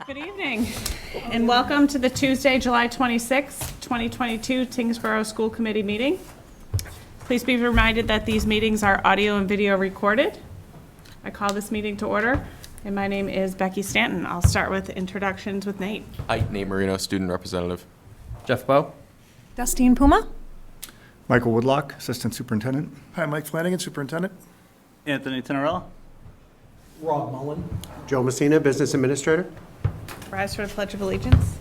Good evening, and welcome to the Tuesday, July 26, 2022 Tyngsborough School Committee meeting. Please be reminded that these meetings are audio and video recorded. I call this meeting to order, and my name is Becky Stanton. I'll start with introductions with Nate. Hi, Nate Marino, student representative. Jeff Bowe. Justine Puma. Michael Woodlock, Assistant Superintendent. Hi, Mike Flanagan, Superintendent. Anthony Tenorella. Rob Mullen. Joe Messina, Business Administrator. Rise for the Pledge of Allegiance.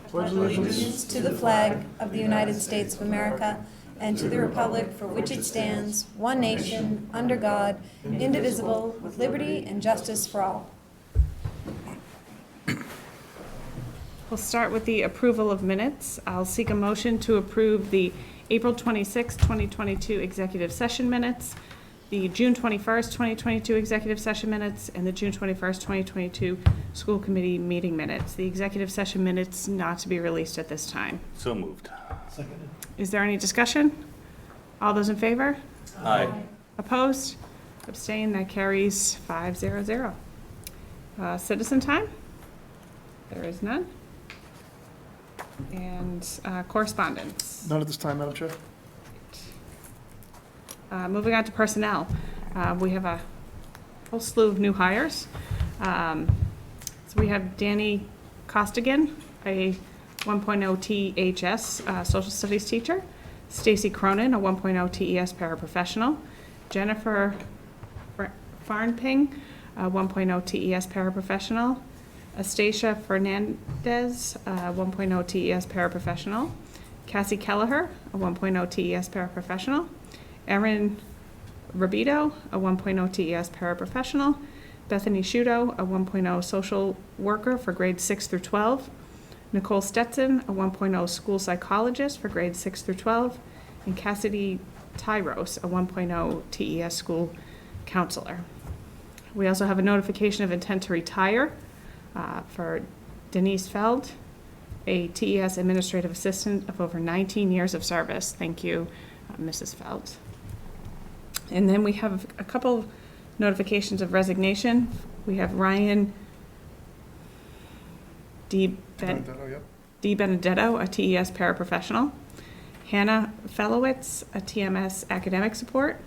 Pledge allegiance to the flag of the United States of America and to the republic for which it stands, one nation, under God, indivisible, with liberty and justice for all. We'll start with the approval of minutes. I'll seek a motion to approve the April 26, 2022 executive session minutes, the June 21st, 2022 executive session minutes, and the June 21st, 2022 school committee meeting minutes. The executive session minutes not to be released at this time. So moved. Seconded. Is there any discussion? All those in favor? Aye. Opposed? Abstained? That carries 5-0-0. Citizen time? There is none. And correspondence. None at this time, Madam Chair. Moving on to personnel. We have a whole slew of new hires. So we have Danny Costigan, a 1.0 THS social studies teacher. Stacy Cronin, a 1.0 TES paraprofessional. Jennifer Farnping, a 1.0 TES paraprofessional. Astacia Fernandez, a 1.0 TES paraprofessional. Cassie Kelleher, a 1.0 TES paraprofessional. Erin Rabito, a 1.0 TES paraprofessional. Bethany Shudo, a 1.0 social worker for grades 6 through 12. Nicole Stetson, a 1.0 school psychologist for grades 6 through 12. And Cassidy Tyros, a 1.0 TES school counselor. We also have a notification of intent to retire for Denise Feld, a TES administrative assistant of over 19 years of service. Thank you, Mrs. Feld. And then we have a couple notifications of resignation. We have Ryan D. Benedetto, a TES paraprofessional. Hannah Fellowitz, a TMS academic support.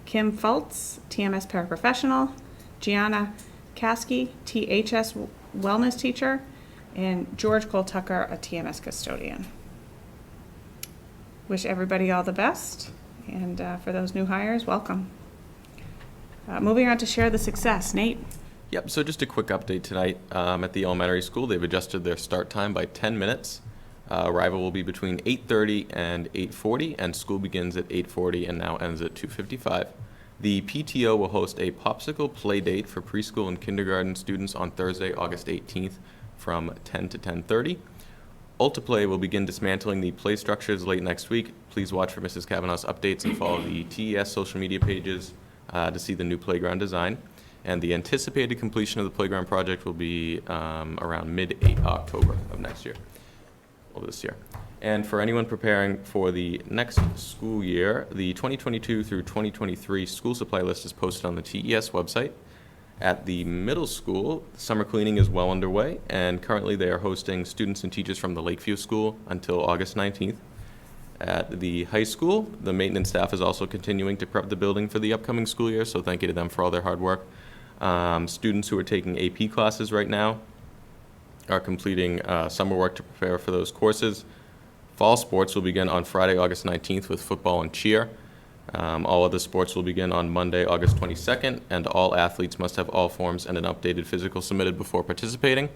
Kim Fultz, TMS paraprofessional. Gianna Kasky, THS wellness teacher. And George Cole Tucker, a TMS custodian. Wish everybody all the best. And for those new hires, welcome. Moving on to share the success. Nate? Yep, so just a quick update tonight. At the elementary school, they've adjusted their start time by 10 minutes. Arrival will be between 8:30 and 8:40, and school begins at 8:40 and now ends at 2:55. The PTO will host a popsicle play date for preschool and kindergarten students on Thursday, August 18th from 10 to 10:30. Ultiplay will begin dismantling the play structures late next week. Please watch for Mrs. Kavanaugh's updates and follow the TES social media pages to see the new playground design. And the anticipated completion of the playground project will be around mid-October of this year. And for anyone preparing for the next school year, the 2022 through 2023 school supply list is posted on the TES website. At the middle school, summer cleaning is well underway, and currently they are hosting students and teachers from the Lakeview School until August 19th. At the high school, the maintenance staff is also continuing to prep the building for the upcoming school year, so thank you to them for all their hard work. Students who are taking AP classes right now are completing summer work to prepare for those courses. Fall sports will begin on Friday, August 19th with football and cheer. All other sports will begin on Monday, August 22nd, and all athletes must have all forms and an updated physical submitted before participating.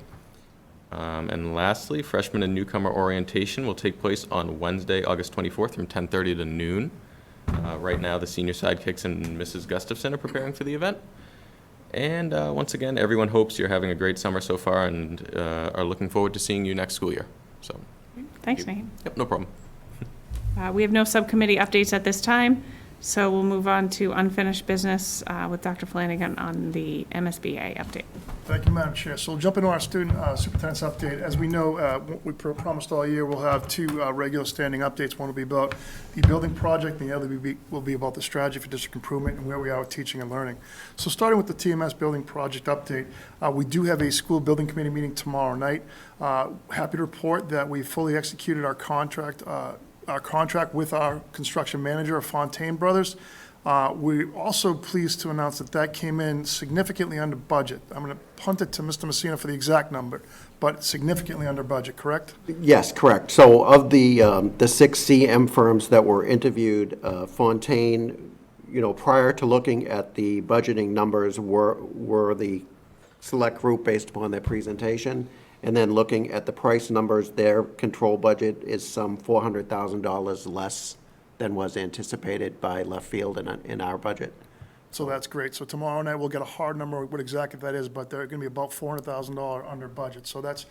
And lastly, freshman and newcomer orientation will take place on Wednesday, August 24th from 10:30 to noon. Right now, the senior sidekicks and Mrs. Gustafson are preparing for the event. And once again, everyone hopes you're having a great summer so far and are looking forward to seeing you next school year. So, Thanks, Nate. Yep, no problem. We have no subcommittee updates at this time, So we'll move on to unfinished business with Dr. Flanagan on the MSBA update. Thank you, Madam Chair. So we'll jump into our student superintendent's update. As we know, what we promised all year, we'll have two regular standing updates. One will be about the building project, and the other will be about the strategy for district improvement and where we are with teaching and learning. So starting with the TMS building project update, we do have a school building committee meeting tomorrow night. Happy to report that we fully executed our contract with our construction manager, Fontaine Brothers. We're also pleased to announce that came in significantly under budget. I'm going to punt it to Mr. Messina for the exact number, but significantly under budget, correct? Yes, correct. So of the 6 CM firms that were interviewed, Fontaine, prior to looking at the budgeting numbers were the select group based upon their presentation. And then looking at the price numbers, their control budget is some $400,000 less than was anticipated by left field in our budget. So that's great. So tomorrow night, we'll get a hard number, what exactly that is, but they're going to be about $400,000 under budget. So that's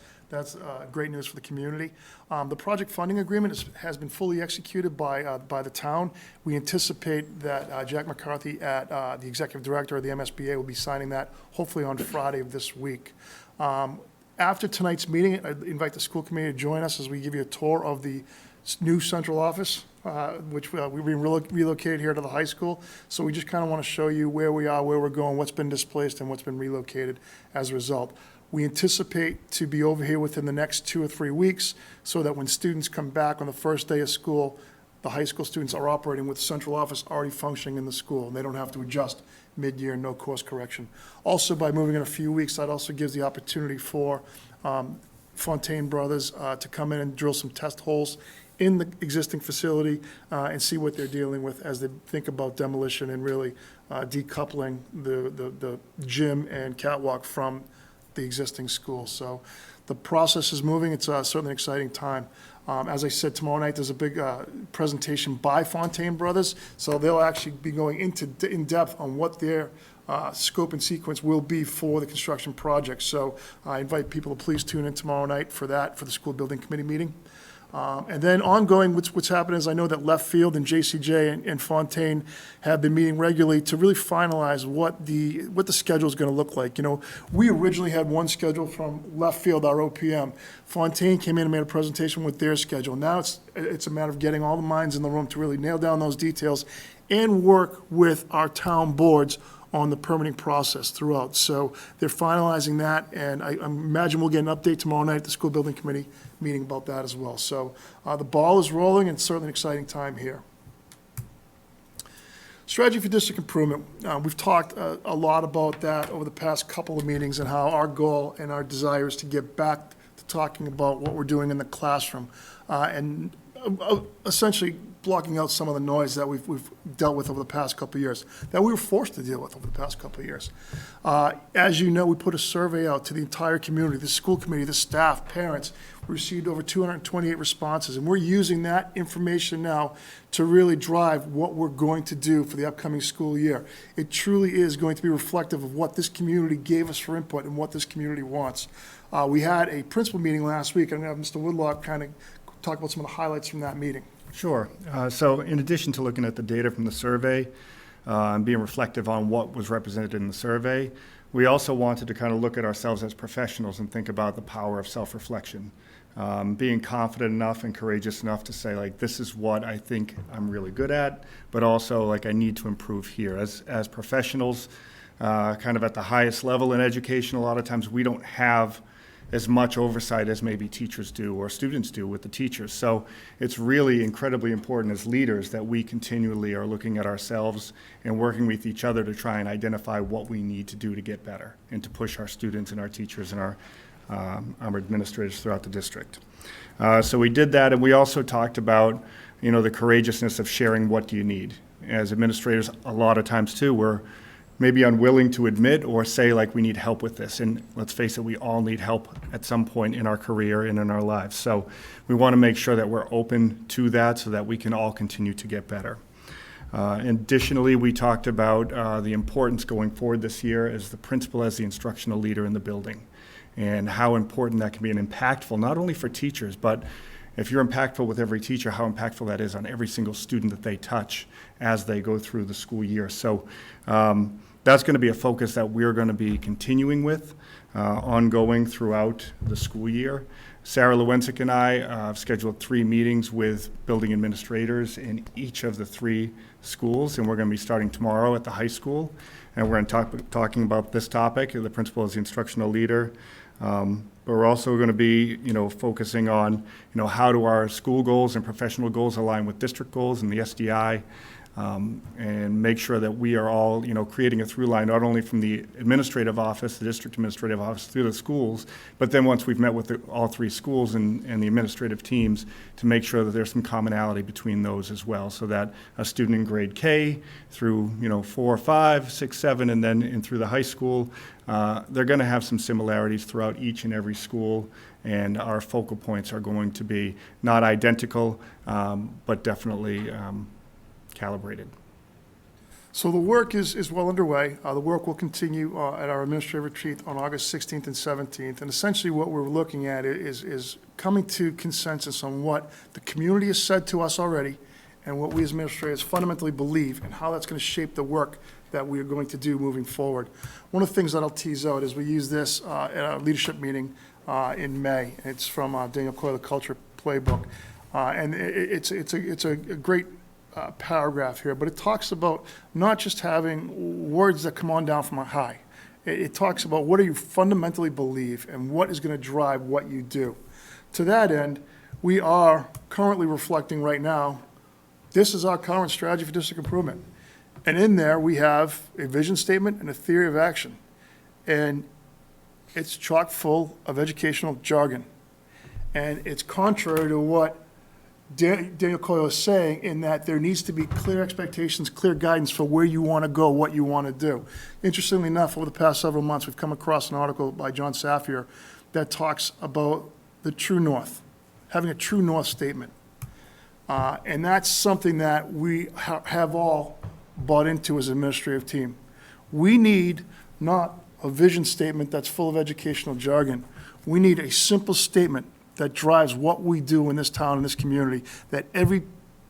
great news for the community. The project funding agreement has been fully executed by the town. We anticipate that Jack McCarthy, the executive director of the MSBA, will be signing that hopefully on Friday of this week. After tonight's meeting, I invite the school committee to join us as we give you a tour of the new central office, which we've been relocated here to the high school. So we just kind of want to show you where we are, where we're going, what's been displaced, and what's been relocated as a result. We anticipate to be over here within the next 2 or 3 weeks so that when students come back on the first day of school, the high school students are operating with the central office already functioning in the school, and they don't have to adjust mid-year, no course correction. Also, by moving in a few weeks, that also gives the opportunity for Fontaine Brothers to come in and drill some test holes in the existing facility and see what they're dealing with as they think about demolition and really decoupling the gym and catwalk from the existing school. So the process is moving. It's certainly an exciting time. As I said, tomorrow night there's a big presentation by Fontaine Brothers, so they'll actually be going in depth on what their scope and sequence will be for the construction project. So I invite people to please tune in tomorrow night for that, for the school building committee meeting. And then ongoing, what's happened is I know that Left Field and JCJ and Fontaine have been meeting regularly to really finalize what the schedule is going to look like. We originally had one schedule from Left Field, our OPM. Fontaine came in and made a presentation with their schedule. Now it's a matter of getting all the minds in the room to really nail down those details and work with our town boards on the permitting process throughout. So they're finalizing that, and I imagine we'll get an update tomorrow night at the school building committee meeting about that as well. So the ball is rolling, and it's certainly an exciting time here. Strategy for district improvement. We've talked a lot about that over the past couple of meetings and how our goal and our desire is to get back to talking about what we're doing in the classroom and essentially blocking out some of the noise that we've dealt with over the past couple of years, that we were forced to deal with over the past couple of years. As you know, we put a survey out to the entire community, the school committee, the staff, parents. We received over 228 responses, and we're using that information now to really drive what we're going to do for the upcoming school year. It truly is going to be reflective of what this community gave us for input and what this community wants. We had a principal meeting last week. I'm going to have Mr. Woodlock kind of talk about some of the highlights from that meeting. Sure. So in addition to looking at the data from the survey and being reflective on what was represented in the survey, we also wanted to kind of look at ourselves as professionals and think about the power of self-reflection. Being confident enough and courageous enough to say, like, this is what I think I'm really good at, but also, like, I need to improve here. As professionals, kind of at the highest level in education, a lot of times we don't have as much oversight as maybe teachers do or students do with the teachers. So it's really incredibly important as leaders that we continually are looking at ourselves and working with each other to try and identify what we need to do to get better and to push our students and our teachers and our administrators throughout the district. So we did that, and we also talked about, the courageousness of sharing what do you need. As administrators, a lot of times too, we're maybe unwilling to admit or say, like, we need help with this. And let's face it, we all need help at some point in our career and in our lives. So we want to make sure that we're open to that so that we can all continue to get better. Additionally, we talked about the importance going forward this year as the principal, as the instructional leader in the building, and how important that can be and impactful, not only for teachers, but if you're impactful with every teacher, how impactful that is on every single student that they touch as they go through the school year. So that's going to be a focus that we're going to be continuing with, ongoing throughout the school year. Sarah Lewensick and I have scheduled 3 meetings with building administrators in each of the 3 schools, and we're going to be starting tomorrow at the high school. And we're going to talking about this topic. The principal is the instructional leader. But we're also going to be, focusing on, how do our school goals and professional goals align with district goals and the SDI, and make sure that we are all, creating a through line, not only from the administrative office, the district administrative office, through the schools, but then once we've met with all 3 schools and the administrative teams, to make sure that there's some commonality between those as well, so that a student in grade K through, 4, 5, 6, 7, and then in through the high school, they're going to have some similarities throughout each and every school, and our focal points are going to be not identical, but definitely calibrated. So the work is well underway. The work will continue at our administrative retreat on August 16th and 17th. And essentially what we're looking at is coming to consensus on what the community has said to us already and what we as administrators fundamentally believe and how that's going to shape the work that we are going to do moving forward. One of the things that I'll tease out is we use this at our leadership meeting in May. It's from Daniel Coyle, the Culture Playbook. And it's a great paragraph here, but it talks about not just having words that come on down from a high. It talks about what do you fundamentally believe and what is going to drive what you do. To that end, we are currently reflecting right now, this is our current strategy for district improvement. And in there, we have a vision statement and a theory of action. And it's chock full of educational jargon. And it's contrary to what Daniel Coyle is saying, in that there needs to be clear expectations, clear guidance for where you want to go, what you want to do. Interestingly enough, over the past several months, we've come across an article by John Safier that talks about the true north, having a true north statement. And that's something that we have all bought into as an administrative team. We need not a vision statement that's full of educational jargon. We need a simple statement that drives what we do in this town, in this community, that every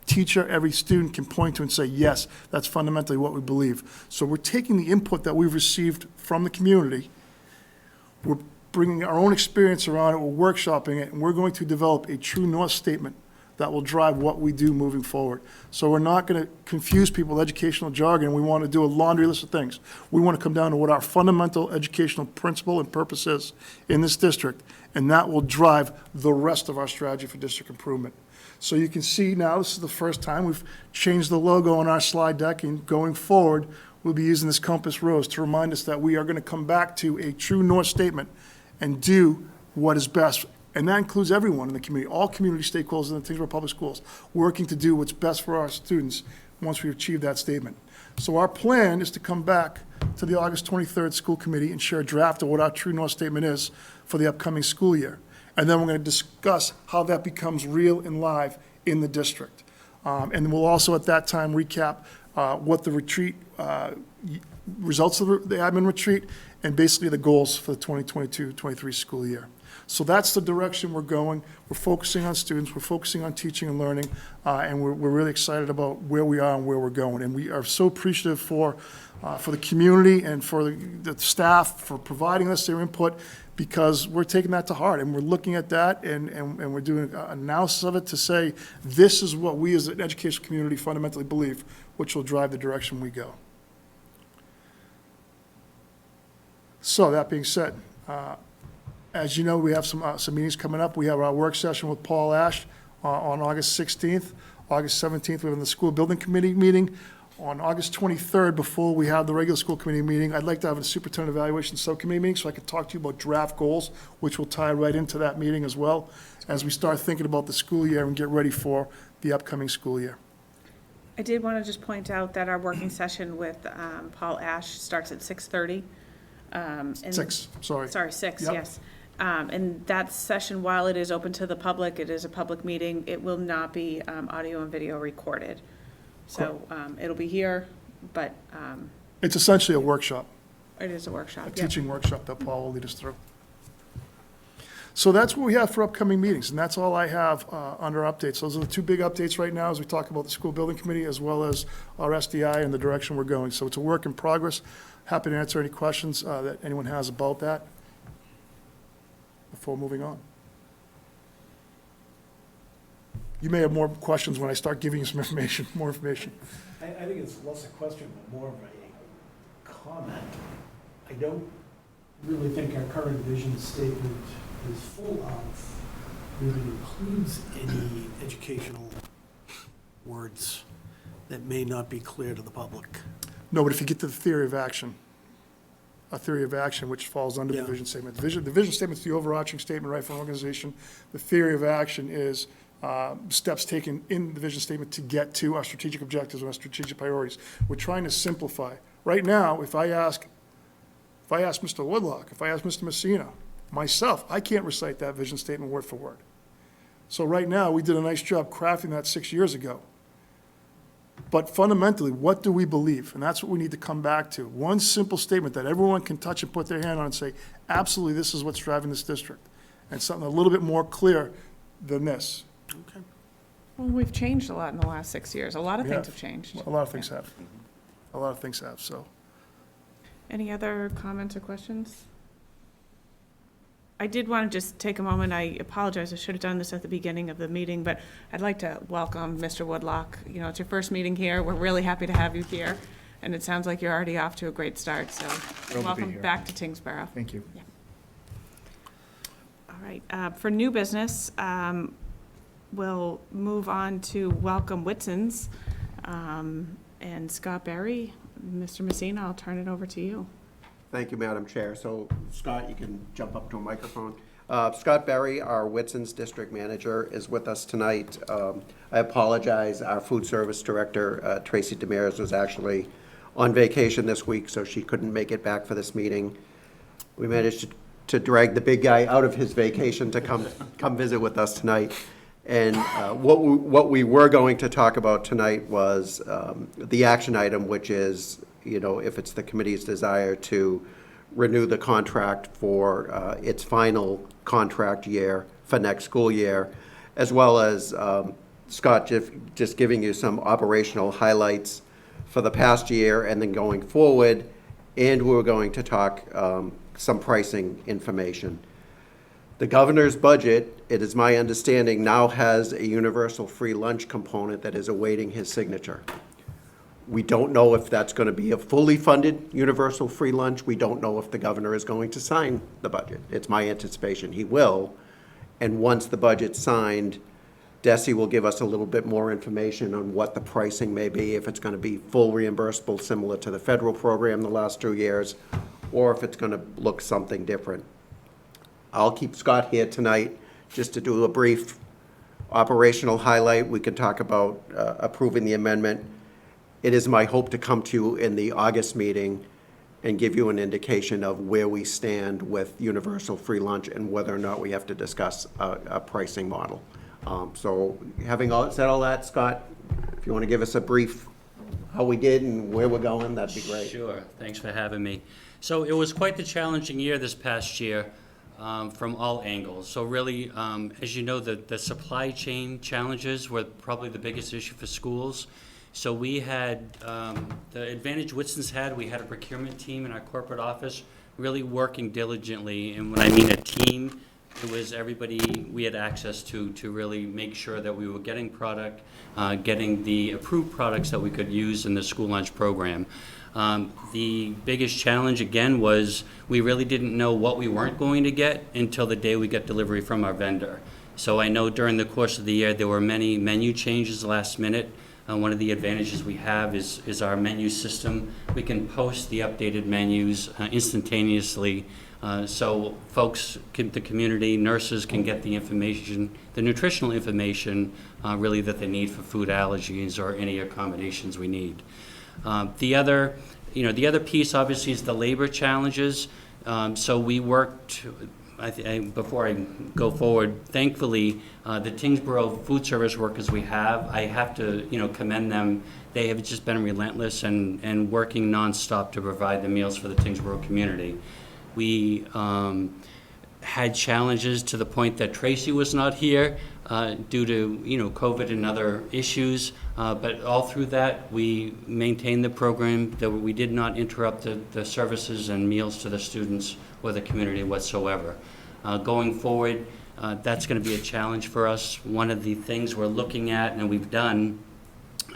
teacher, every student can point to and say, yes, that's fundamentally what we believe. So we're taking the input that we've received from the community, we're bringing our own experience around it, we're workshopping it, and we're going to develop a true north statement that will drive what we do moving forward. So we're not going to confuse people with educational jargon. We want to do a laundry list of things. We want to come down to what our fundamental educational principle and purpose is in this district, and that will drive the rest of our strategy for district improvement. So you can see now, this is the first time we've changed the logo on our slide deck, and going forward, we'll be using this compass rose to remind us that we are going to come back to a true north statement and do what is best. And that includes everyone in the community, all community stakeholders in the Tyngsborough Public Schools, working to do what's best for our students once we achieve that statement. So our plan is to come back to the August 23rd school committee and share a draft of what our true north statement is for the upcoming school year. And then we're going to discuss how that becomes real and live in the district. And we'll also at that time recap what the retreat, results of the admin retreat, and basically the goals for the 2022-23 school year. So that's the direction we're going. We're focusing on students, we're focusing on teaching and learning, and we're really excited about where we are and where we're going. And we are so appreciative for the community and for the staff for providing us their input, because we're taking that to heart and we're looking at that and we're doing an analysis of it to say, this is what we as an educational community fundamentally believe, which will drive the direction we go. So that being said, as you know, we have some meetings coming up. We have our work session with Paul Ash on August 16th. August 17th, we have the school building committee meeting. On August 23rd, before we have the regular school committee meeting, I'd like to have a superintendent evaluation subcommittee meeting so I could talk to you about draft goals, which will tie right into that meeting as well, as we start thinking about the school year and get ready for the upcoming school year. I did want to just point out that our working session with Paul Ash starts at 6:30. 6, sorry. Sorry, 6, Yep. yes. And that session, while it is open to the public, it is a public meeting, it will not be audio and video recorded. So it'll be here, but It's essentially a workshop, it is a workshop. a Yep. teaching workshop that Paul will lead us through. So that's what we have for upcoming meetings, and that's all I have under updates. Those are the two big updates right now as we talk about the school building committee as well as our SDI and the direction we're going. So it's a work in progress. Happy to answer any questions that anyone has about that before moving on. You may have more questions when I start giving you some information, more information. I think it's less a question, but more of a comment. I don't really think our current vision statement is full of, really includes any educational words that may not be clear to the public. No, but if you get to the theory of action, a theory of action which falls under the Yeah. vision statement. The vision statement is the overarching statement, right, for an organization. The theory of action is steps taken in the vision statement to get to our strategic objectives and our strategic priorities. We're trying to simplify. Right now, if I ask Mr. Woodlock, if I ask Mr. Messina, myself, I can't recite that vision statement word for word. So right now, we did a nice job crafting that 6 years ago. But fundamentally, what do we believe? And that's what we need to come back to. One simple statement that everyone can touch and put their hand on and say, absolutely, this is what's driving this district. And something a little bit more clear than this. Okay. Well, we've changed a lot in the last 6 years. A lot of We things have. have changed. A lot of things have. A lot of things have, so. Any other comments or questions? I did want to just take a moment. I apologize. I should have done this at the beginning of the meeting, but I'd like to welcome Mr. Woodlock. You know, it's your first meeting here. We're really happy to have you here. And it sounds like you're already off to a great start, so to be welcome here. back to Tyngsborough. Thank you. All right, for new business, we'll move on to welcome Whitson's. And Scott Berry, Mr. Messina, I'll turn it over to you. Thank you, Madam Chair. So, Scott, you can jump up to a microphone. Scott Berry, our Whitson's District Manager, is with us tonight. I apologize, our Food Service Director, Tracy Demers, was actually on vacation this week, so she couldn't make it back for this meeting. We managed to drag the big guy out of his vacation to come visit with us tonight. And what we were going to talk about tonight was the action item, which is, you know, if it's the committee's desire to renew the contract for its final contract year for next school year, as well as Scott just giving you some operational highlights for the past year and then going forward. And we're going to talk some pricing information. The governor's budget, it is my understanding, now has a universal free lunch component that is awaiting his signature. We don't know if that's going to be a fully funded universal free lunch. We don't know if the governor is going to sign the budget. It's my anticipation he will. And once the budget's signed, Desi will give us a little bit more information on what the pricing may be, if it's going to be full reimbursable similar to the federal program the last 2 years, or if it's going to look something different. I'll keep Scott here tonight just to do a brief operational highlight. We can talk about approving the amendment. It is my hope to come to you in the August meeting and give you an indication of where we stand with universal free lunch and whether or not we have to discuss a pricing model. So having said all that, Scott, if you want to give us a brief how we did and where we're going, that'd be great. Sure, thanks for having me. So it was quite the challenging year this past year. From all angles. So really, as you know, the supply chain challenges were probably the biggest issue for schools. So we had, the advantage Whitson's had, we had a procurement team in our corporate office really working diligently. And when I mean a team, it was everybody we had access to really make sure that we were getting product, getting the approved products that we could use in the school lunch program. The biggest challenge, again, was we really didn't know what we weren't going to get until the day we got delivery from our vendor. So I know during the course of the year, there were many menu changes last minute. One of the advantages we have is our menu system. We can post the updated menus instantaneously, so folks, the community, nurses can get the information, the nutritional information really that they need for food allergies or any accommodations we need. The other piece obviously is the labor challenges. So we worked, before I go forward, thankfully, the Tyngsborough food service workers we have, I have to, commend them. They have just been relentless and working nonstop to provide the meals for the Tyngsborough community. We had challenges to the point that Tracy was not here due to, COVID and other issues. But all through that, we maintained the program, that we did not interrupt the services and meals to the students or the community whatsoever. Going forward, that's going to be a challenge for us. One of the things we're looking at and we've done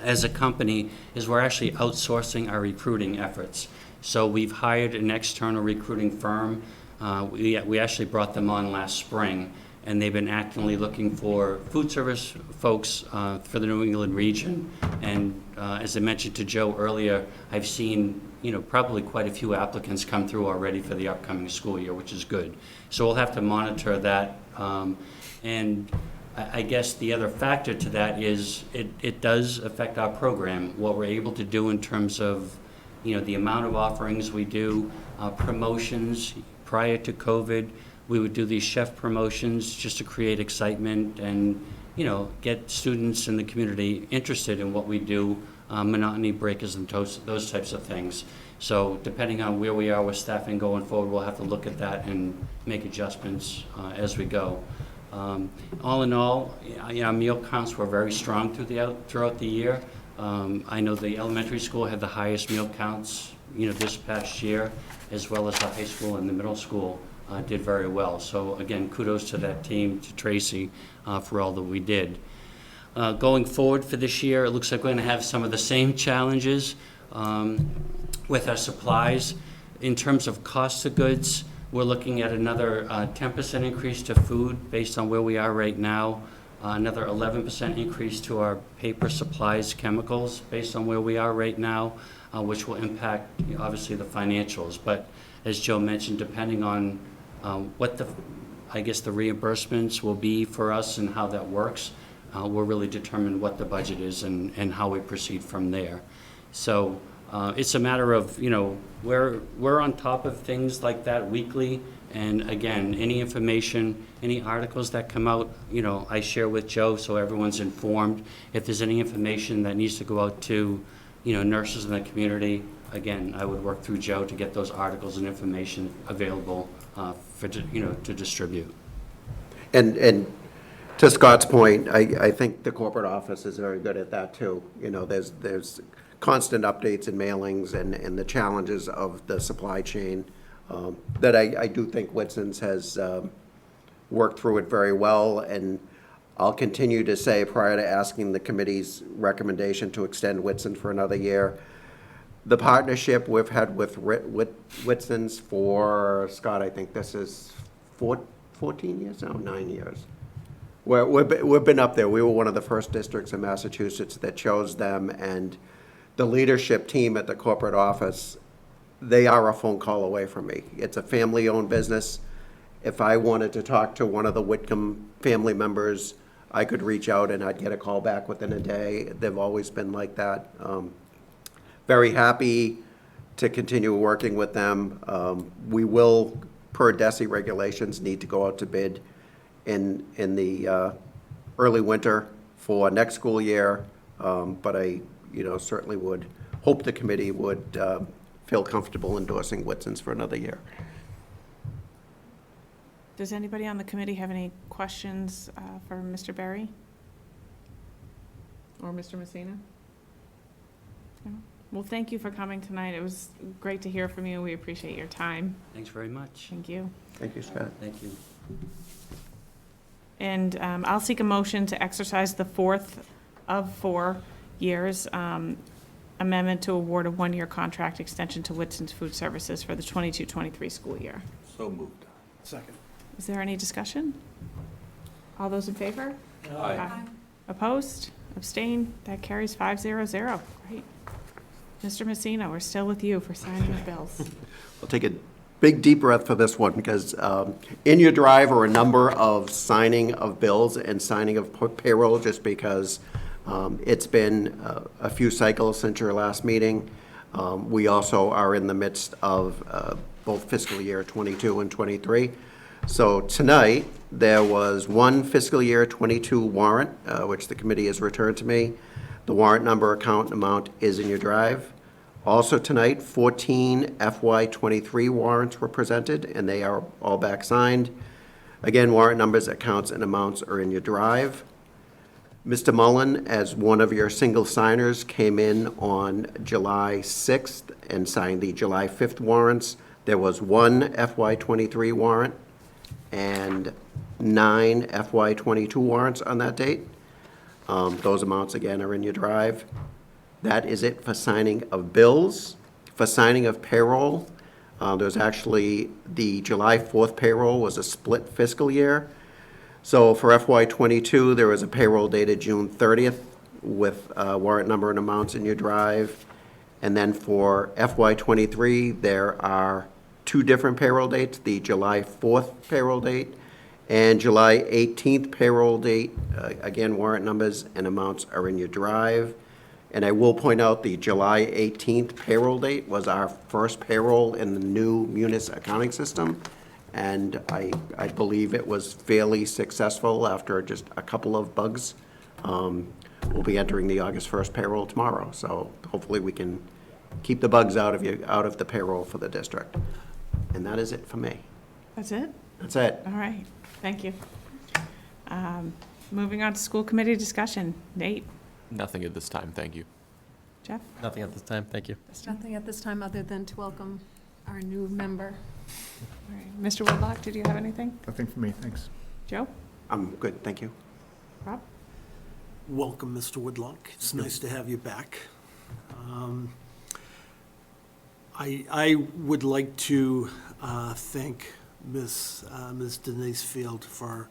as a company is we're actually outsourcing our recruiting efforts. So we've hired an external recruiting firm. We actually brought them on last spring, and they've been actively looking for food service folks for the New England region. And as I mentioned to Joe earlier, I've seen probably quite a few applicants come through already for the upcoming school year, which is good. So we'll have to monitor that. And I guess the other factor to that is it does affect our program, what we're able to do in terms of the amount of offerings we do, promotions. Prior to COVID, we would do these chef promotions just to create excitement and, get students in the community interested in what we do, monotony breakers and those types of things. So depending on where we are with staffing going forward, we'll have to look at that and make adjustments as we go. All in all, our meal counts were very strong throughout the year. I know the elementary school had the highest meal counts, this past year, as well as the high school and the middle school did very well. So again, kudos to that team, to Tracy, for all that we did. Going forward for this year, it looks like we're going to have some of the same challenges with our supplies. In terms of cost of goods, we're looking at another 10% increase to food based on where we are right now. Another 11% increase to our paper, supplies, chemicals based on where we are right now, which will impact obviously the financials. But as Joe mentioned, depending on what the reimbursements will be for us and how that works, we'll really determine what the budget is and how we proceed from there. So it's a matter of, we're on top of things like that weekly. And again, any information, any articles that come out, I share with Joe so everyone's informed. If there's any information that needs to go out to, nurses in the community, again, I would work through Joe to get those articles and information available to distribute. And to Scott's point, I think the corporate office is very good at that too. There's constant updates and mailings and the challenges of the supply chain that I do think Whitson's has worked through it very well. And I'll continue to say, prior to asking the committee's recommendation to extend Whitson for another year, the partnership we've had with Whitson's for, Scott, I think this is 14 years now, 9 years. We've been up there. We were one of the first districts in Massachusetts that chose them, and the leadership team at the corporate office, they are a phone call away from me. It's a family-owned business. If I wanted to talk to one of the Whitcomb family members, I could reach out and I'd get a call back within a day. They've always been like that. Very happy to continue working with them. We will, per DESI regulations, need to go out to bid in the early winter for next school year. But I certainly would hope the committee would feel comfortable endorsing Whitson's for another year. Does anybody on the committee have any questions for Mr. Berry? Or Mr. Messina? No? Well, thank you for coming tonight. It was great to hear from you. We appreciate your time. Thanks very much. Thank you. Thank you, Scott. Thank you. And I'll seek a motion to exercise the fourth of 4 years amendment to award a 1-year contract extension to Whitson's Food Services for the 22-23 school year. So moved. Second. Is there any discussion? All those in favor? Aye. Opposed? Abstained? That carries 5-0-0. Great. Mr. Messina, we're still with you for signing the bills. I'll take a big deep breath for this one because in your drive are a number of signing of bills and signing of payroll, just because it's been a few cycles since your last meeting. We also are in the midst of both fiscal year 22 and 23. So tonight, there was one fiscal year 22 warrant, which the committee has returned to me. The warrant number, account, and amount is in your drive. Also tonight, 14 FY23 warrants were presented, and they are all back signed. Again, warrant numbers, accounts, and amounts are in your drive. Mr. Mullen, as one of your single signers, came in on July 6th and signed the July 5th warrants. There was one FY23 warrant and 9 FY22 warrants on that date. Those amounts, again, are in your drive. That is it for signing of bills. For signing of payroll, there's actually, the July 4th payroll was a split fiscal year. So for FY22, there was a payroll dated June 30th with warrant number and amounts in your drive. And then for FY23, there are 2 different payroll dates, the July 4th payroll date and July 18th payroll date. Again, warrant numbers and amounts are in your drive. And I will point out the July 18th payroll date was our first payroll in the new Munis accounting system. And I believe it was fairly successful after just a couple of bugs. We'll be entering the August 1st payroll tomorrow, so hopefully we can keep the bugs out of the payroll for the district. And that is it for me. That's it? That's it. All right, thank you. Moving on to school committee discussion. Nate, Nothing at this time, thank you. Jeff? Nothing at this time, thank you. Nothing at this time other than to welcome our new member. All right. Mr. Woodlock, did you have anything? Nothing for me, thanks. Joe? I'm good, thank you. Rob? Welcome, Mr. Woodlock. It's nice to have you back. I would like to thank Ms. Denise Field for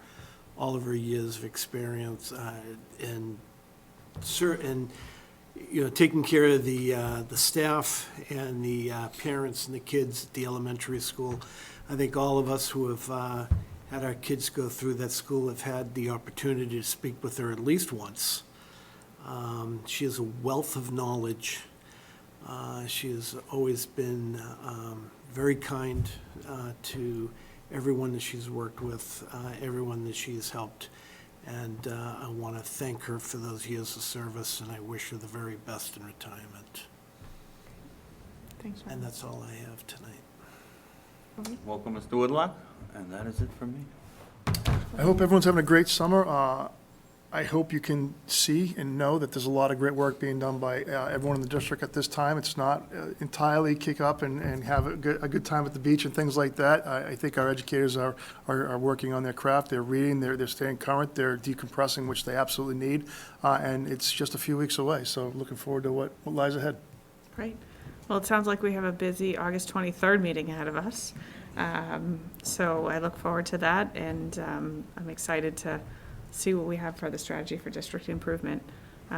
all of her years of experience and taking care of the staff and the parents and the kids at the elementary school. I think all of us who have had our kids go through that school have had the opportunity to speak with her at least once. She has a wealth of knowledge. She has always been very kind to everyone that she's worked with, everyone that she's helped. And I want to thank her for those years of service, and I wish her the very best in retirement. Thanks, Rob. And that's all I have tonight. Welcome, Mr. Woodlock, and that is it for me. I hope everyone's having a great summer. I hope you can see and know that there's a lot of great work being done by everyone in the district at this time. It's not entirely kick up and have a good time at the beach and things like that. I think our educators are working on their craft. They're reading, they're staying current, they're decompressing, which they absolutely need. And it's just a few weeks away, so looking forward to what lies ahead. Great. Well, it sounds like we have a busy August 23rd meeting ahead of us. So I look forward to that, and I'm excited to see what we have for the strategy for district improvement.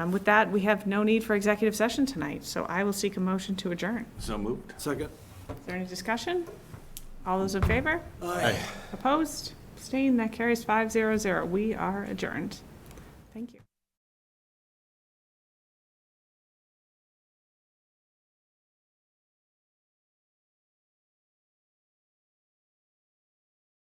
With that, we have no need for executive session tonight, so I will seek a motion to adjourn. So moved. Second. Is there any discussion? All those in favor? Aye. Opposed? Abstained? That carries 500. We are adjourned. Thank you.